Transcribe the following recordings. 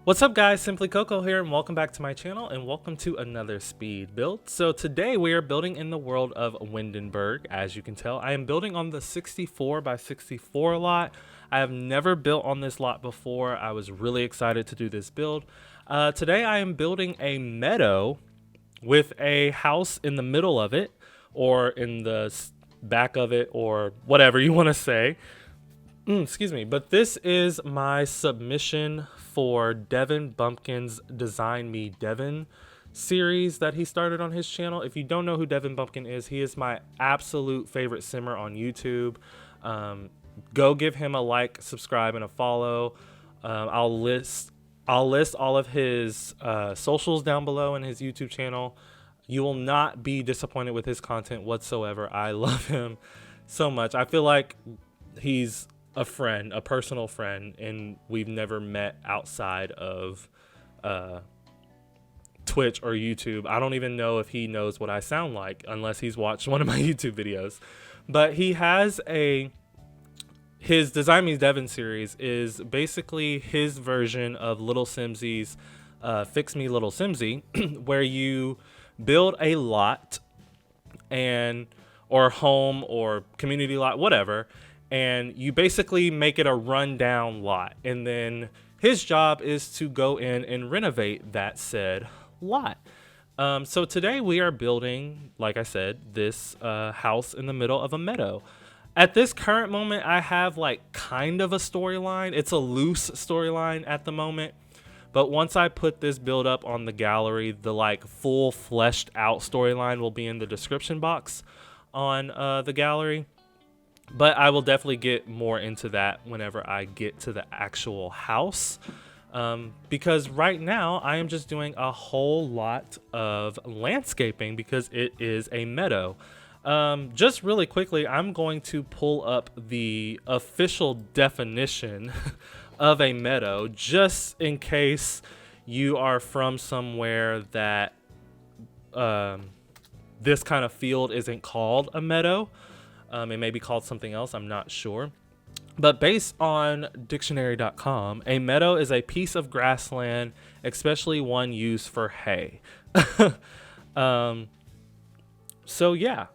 What's up guys, Simply Coco here and welcome back to my channel and welcome to another speed build. So today we are building in the world of Windenburg. As you can tell, I am building on the 64 by 64 lot. I have never built on this lot before. I was really excited to do this build. Today I am building a meadow with a house in the middle of it, or in the back of it, or whatever you want to say. Excuse me, but this is my submission for Devon Bumpkin's Design Me Devon series that he started on his channel. If you don't know who Devon Bumpkin is, he is my absolute favorite simmer on YouTube. Go give him a like, subscribe, and a follow. I'll list all of his socials down below in his YouTube channel. You will not be disappointed with his content whatsoever. I love him so much. I feel like he's a friend, a personal friend, and we've never met outside of Twitch or YouTube. I don't even know if he knows what I sound like unless he's watched one of my YouTube videos. But he has his Design Me Devon series is basically his version of Little Simsy's Fix Me Little Simsy, where you build a lot or home or community lot, whatever, and you basically make it a rundown lot, and then his job is to go in and renovate that said lot. So today we are building, like I said, this house in the middle of a meadow. At this current moment, I have like kind of a storyline. It's a loose storyline at the moment, but once I put this build up on the gallery, the like full fleshed out storyline will be in the description box on the gallery. But I will definitely get more into that whenever I get to the actual house. Because right now I am just doing a whole lot of landscaping because it is a meadow. Just really quickly, I'm going to pull up the official definition of a meadow just in case you are from somewhere that this kind of field isn't called a meadow. It may be called something else, I'm not sure. But based on dictionary.com, a meadow is a piece of grassland, especially one used for hay. So yeah,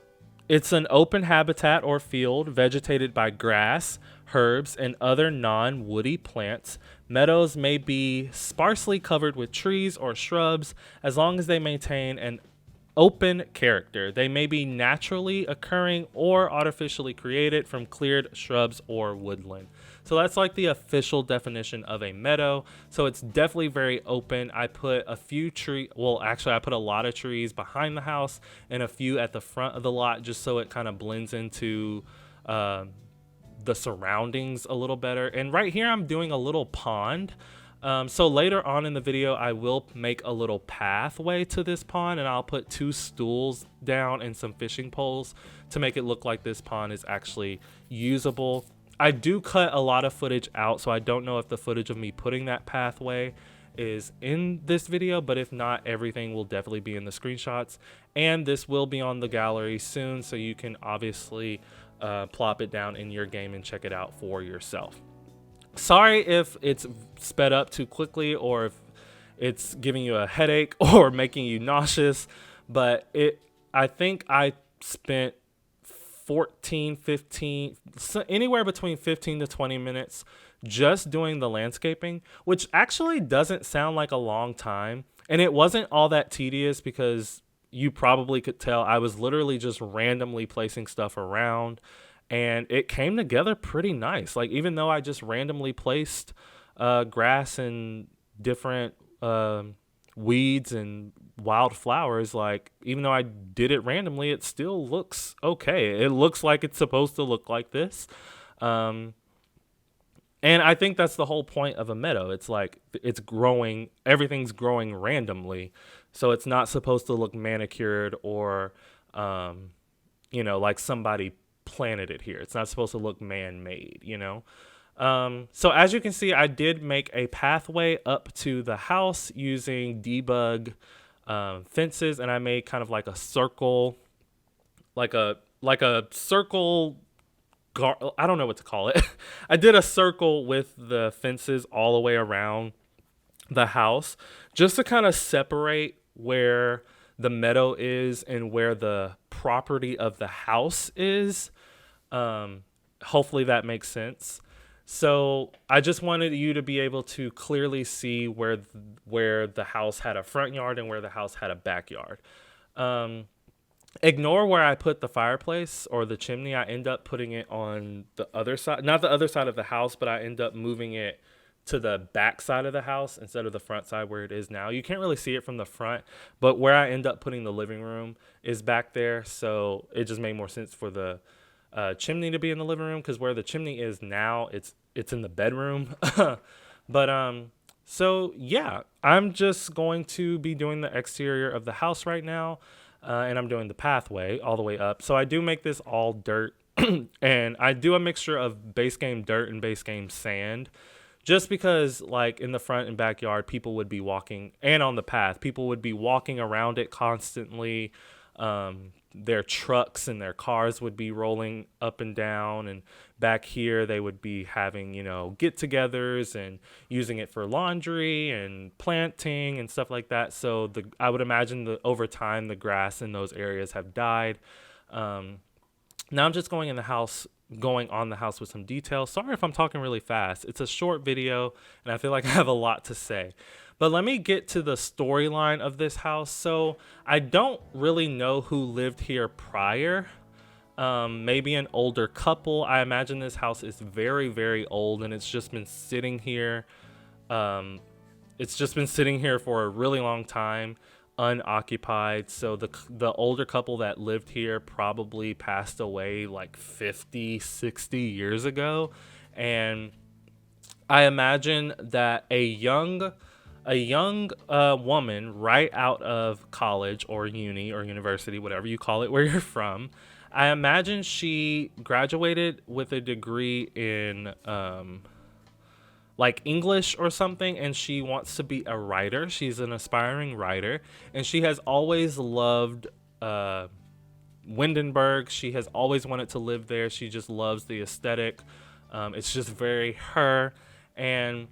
it's an open habitat or field vegetated by grass, herbs, and other non-woody plants. Meadows may be sparsely covered with trees or shrubs as long as they maintain an open character. They may be naturally occurring or artificially created from cleared shrubs or woodland. So that's like the official definition of a meadow. So it's definitely very open. I put a few I put a lot of trees behind the house and a few at the front of the lot just so it kind of blends into the surroundings a little better. And right here I'm doing a little pond. So later on in the video, I will make a little pathway to this pond, and I'll put 2 stools down and some fishing poles to make it look like this pond is actually usable. I do cut a lot of footage out, so I don't know if the footage of me putting that pathway is in this video, but if not, everything will definitely be in the screenshots, and this will be on the gallery soon, so you can obviously plop it down in your game and check it out for yourself. Sorry if it's sped up too quickly or if it's giving you a headache or making you nauseous, but I think I spent 15, anywhere between 15 to 20 minutes just doing the landscaping, which actually doesn't sound like a long time. And it wasn't all that tedious because you probably could tell I was literally just randomly placing stuff around. And it came together pretty nice. Like, even though I just randomly placed grass and different weeds and wildflowers, like, even though I did it randomly, it still looks okay. It looks like it's supposed to look like this. And I think that's the whole point of a meadow. It's like it's growing, everything's growing randomly. So it's not supposed to look manicured or, like somebody planted it here. It's not supposed to look man-made, So as you can see, I did make a pathway up to the house using debug fences, and I made kind of like a circle, like a circle. I don't know what to call it. I did a circle with the fences all the way around the house, just to kind of separate where the meadow is and where the property of the house is. Um, Hopefully that makes sense. So I just wanted you to be able to clearly see where the house had a front yard and where the house had a backyard. Um, Ignore where I put the fireplace or the chimney. I end up putting it on the other side, not the other side of the house, but I end up moving it to the back side of the house instead of the front side where it is now. You can't really see it from the front, but where I end up putting the living room is back there. So it just made more sense for the chimney to be in the living room, because where the chimney is now, it's in the bedroom. But so yeah, I'm just going to be doing the exterior of the house right now, and I'm doing the pathway all the way up. So I do make this all dirt, and I do a mixture of base game dirt and base game sand, just because like in the front and backyard, people would be walking, and on the path, people would be walking around it constantly. Their trucks and their cars would be rolling up and down, and back here they would be having, get-togethers and using it for laundry and planting and stuff like that. So I would imagine that over time the grass in those areas have died. Now I'm just going on the house with some details. Sorry if I'm talking really fast. It's a short video and I feel like I have a lot to say. But let me get to the storyline of this house. So I don't really know who lived here prior. Maybe an older couple. I imagine this house is very, very old, and it's just been sitting here. It's just been sitting here for a really long time, unoccupied. So the older couple that lived here probably passed away like 50, 60 years ago. And I imagine that a young woman right out of college or uni or university, whatever you call it, where you're from, I imagine she graduated with a degree in like English or something, and she wants to be a writer. She's an aspiring writer, and she has always loved Windenburg. She has always wanted to live there. She just loves the aesthetic. It's just very her. And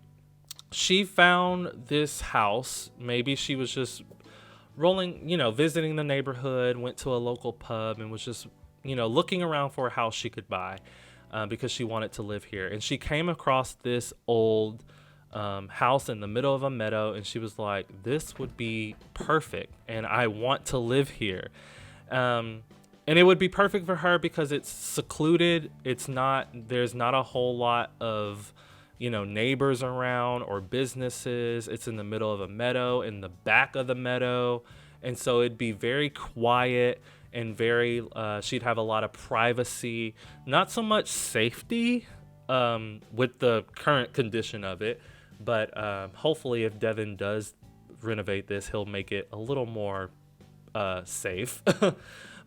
she found this house. Maybe she was just rolling, visiting the neighborhood, went to a local pub and was just, looking around for a house she could buy because she wanted to live here. And she came across this old house in the middle of a meadow, and she was like, this would be perfect, and I want to live here. And it would be perfect for her because it's secluded. There's not a whole lot of neighbors around or businesses. It's in the middle of a meadow, in the back of the meadow. And so it'd be very quiet and she'd have a lot of privacy, not so much safety with the current condition of it. But hopefully if Devon does renovate this, he'll make it a little more safe.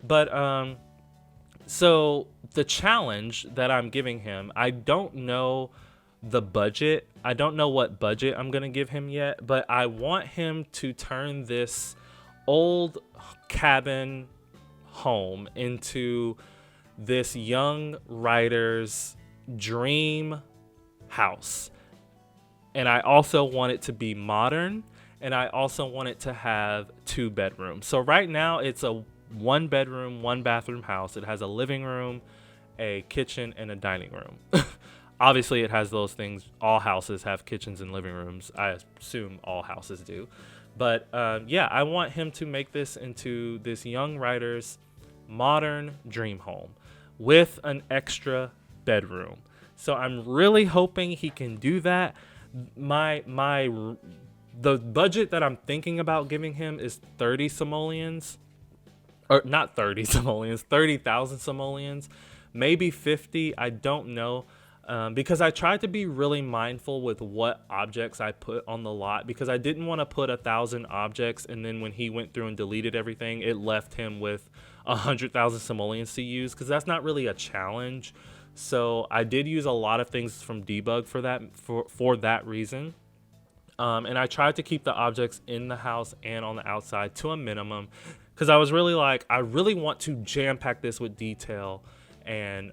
But so the challenge that I'm giving him, I don't know the budget. I don't know what budget I'm going to give him yet, but I want him to turn this old cabin home into this young writer's dream house. And I also want it to be modern, and I also want it to have 2 bedrooms. So right now it's a 1 bedroom, 1 bathroom house. It has a living room, a kitchen, and a dining room. Obviously, it has those things. All houses have kitchens and living rooms. I assume all houses do. But yeah, I want him to make this into this young writer's modern dream home with an extra bedroom. So I'm really hoping he can do that. The budget that I'm thinking about giving him is 30 simoleons. Or not 30 simoleons, 30,000 simoleons. Maybe 50, I don't know. Because I tried to be really mindful with what objects I put on the lot, because I didn't want to put 1,000 objects and then when he went through and deleted everything, it left him with 100,000 simoleons to use, because that's not really a challenge. So I did use a lot of things from debug for that reason. And I tried to keep the objects in the house and on the outside to a minimum, because I was really I really want to jam pack this with detail and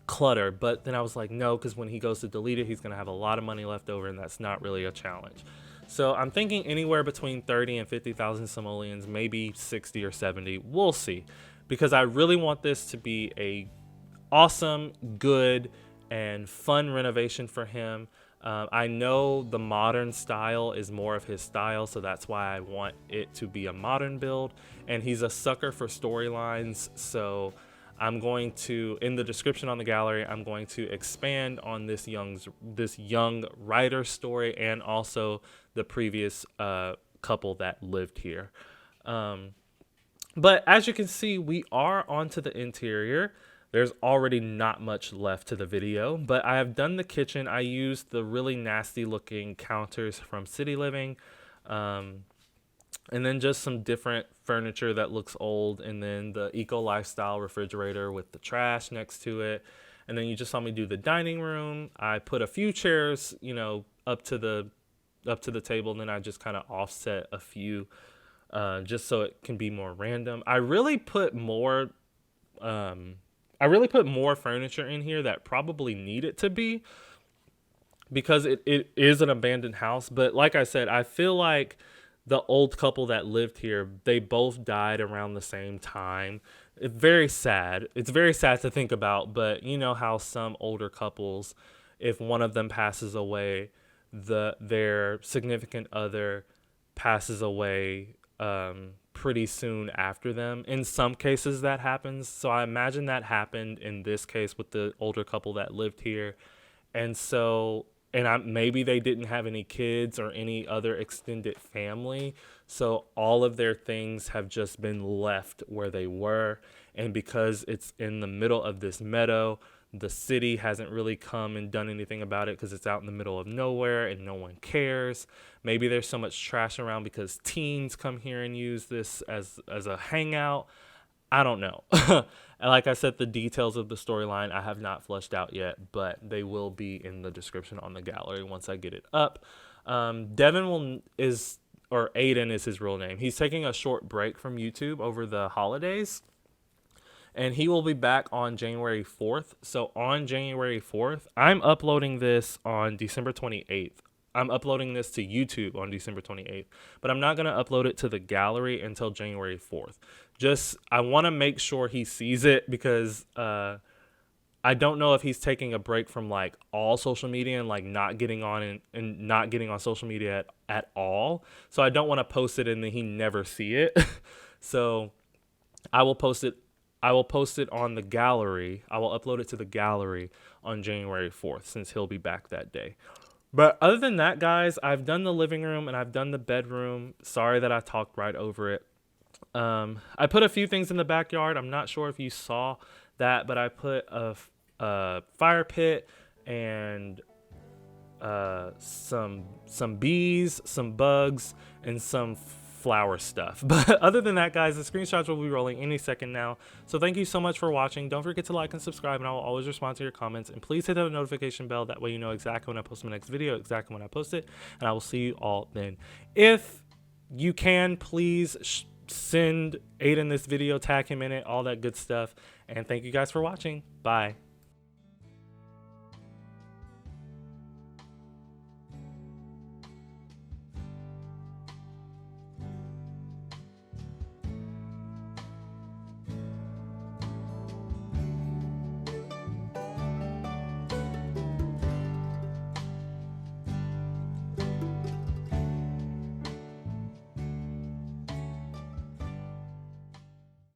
clutter. But then I was like, no, because when he goes to delete it, he's going to have a lot of money left over, and that's not really a challenge. So I'm thinking anywhere between 30 and 50,000 simoleons, maybe 60 or 70. We'll see, because I really want this to be a awesome, good, and fun renovation for him. I know the modern style is more of his style, so that's why I want it to be a modern build. And he's a sucker for storylines, so I'm going to, in the description on the gallery, I'm going to expand on this young writer's story, and also the previous couple that lived here. But as you can see, we are onto the interior. There's already not much left to the video, but I have done the kitchen. I used the really nasty looking counters from City Living, and then just some different furniture that looks old, and then the eco lifestyle refrigerator with the trash next to it. And then you just saw me do the dining room. I put a few chairs, up to the table, and then I just kind of offset a few, just so it can be more random. I really put more furniture in here that probably need it to be, because it is an abandoned house. But like I said, I feel like the old couple that lived here, they both died around the same time. It's very sad. It's very sad to think about, but you know how some older couples, if one of them passes away, their significant other passes away pretty soon after them. In some cases that happens. So I imagine that happened in this case with the older couple that lived here. Maybe they didn't have any kids or any other extended family. So all of their things have just been left where they were. And because it's in the middle of this meadow, the city hasn't really come and done anything about it because it's out in the middle of nowhere and no one cares. Maybe there's so much trash around because teens come here and use this as a hangout. I don't know. And like I said, the details of the storyline I have not fleshed out yet, but they will be in the description on the gallery once I get it up. Devon or Aiden is his real name. He's taking a short break from YouTube over the holidays, and he will be back on January 4th. So on January 4th, I'm uploading this on December 28th. I'm uploading this to YouTube on December 28th, but I'm not going to upload it to the gallery until January 4th. I want to make sure he sees it, because I don't know if he's taking a break from like all social media and like not getting on and not getting on social media at all. So I don't want to post it and then he never see it. So I will post it on the gallery. I will upload it to the gallery on January 4th, since he'll be back that day. But other than that, guys, I've done the living room and I've done the bedroom. Sorry that I talked right over it. I put a few things in the backyard. I'm not sure if you saw that, but I put a fire pit and some bees, some bugs, and some flower stuff. But other than that, guys, the screenshots will be rolling any second now. So thank you so much for watching. Don't forget to like and subscribe, and I will always respond to your comments. And please hit the notification bell. That way you know exactly when I post my next video, exactly when I post it. And I will see you all then. If you can, please send Aiden this video, tag him in it, all that good stuff. And thank you guys for watching. Bye.